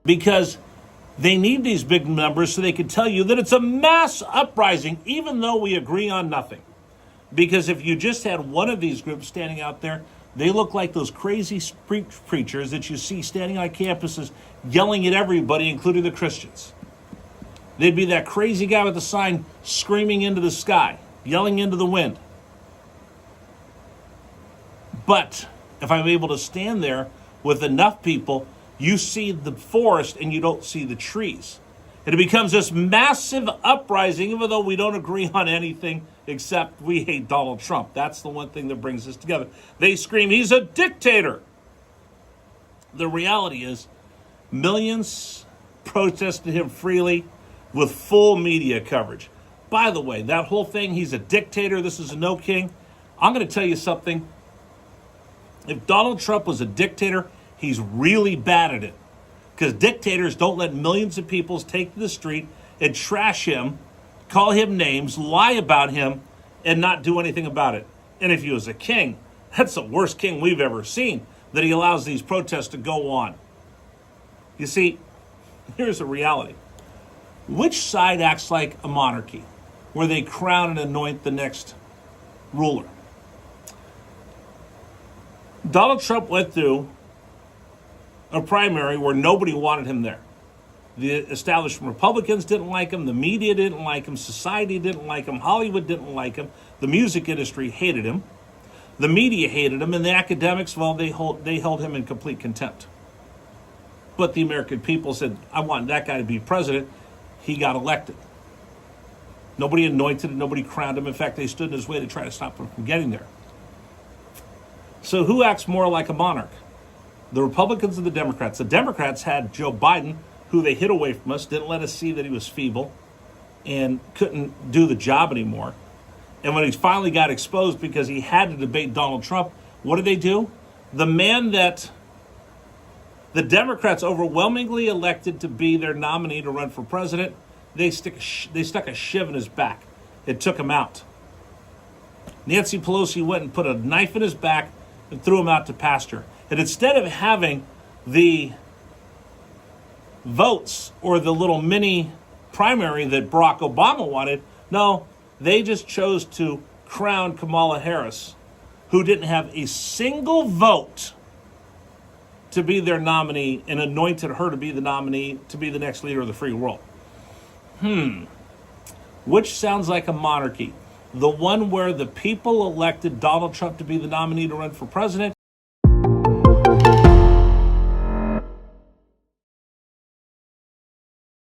because they need these big numbers so they can tell you that it's a mass uprising, even though we agree on nothing. Because if you just had one of these groups standing out there, they look like those crazy preachers that you see standing on campuses yelling at everybody, including the Christians. They'd be that crazy guy with the sign screaming into the sky, yelling into the wind. But if I'm able to stand there with enough people, you see the forest and you don't see the trees. And it becomes this massive uprising, even though we don't agree on anything except we hate Donald Trump. That's the one thing that brings us together. They scream, he's a dictator. The reality is, millions protested him freely with full media coverage. By the way, that whole thing, he's a dictator, this is a no king. I'm going to tell you something. If Donald Trump was a dictator, he's really bad at it. Because dictators don't let millions of people take to the street and trash him, call him names, lie about him, and not do anything about it. And if he was a king, that's the worst king we've ever seen, that he allows these protests to go on. You see, here's the reality. Which side acts like a monarchy, where they crown and anoint the next ruler? Donald Trump went through a primary where nobody wanted him there. The established Republicans didn't like him. The media didn't like him. Society didn't like him. Hollywood didn't like him. The music industry hated him. The media hated him. And the academics, well, they held him in complete contempt. But the American people said, I want that guy to be president. He got elected. Nobody anointed him. Nobody crowned him. In fact, they stood in his way to try to stop him from getting there. So who acts more like a monarch? The Republicans or the Democrats? The Democrats had Joe Biden, who they hid away from us, didn't let us see that he was feeble and couldn't do the job anymore. And when he finally got exposed because he had to debate Donald Trump, what did they do? The man that the Democrats overwhelmingly elected to be their nominee to run for president, they stuck a shiv in his back. It took him out. Nancy Pelosi went and put a knife in his back and threw him out to pasture. And instead of having the votes or the little mini primary that Barack Obama wanted, no, they just chose to crown Kamala Harris, who didn't have a single vote to be their nominee, and anointed her to be the nominee to be the next leader of the free world. Which sounds like a monarchy? The one where the people elected Donald Trump to be the nominee to run for president,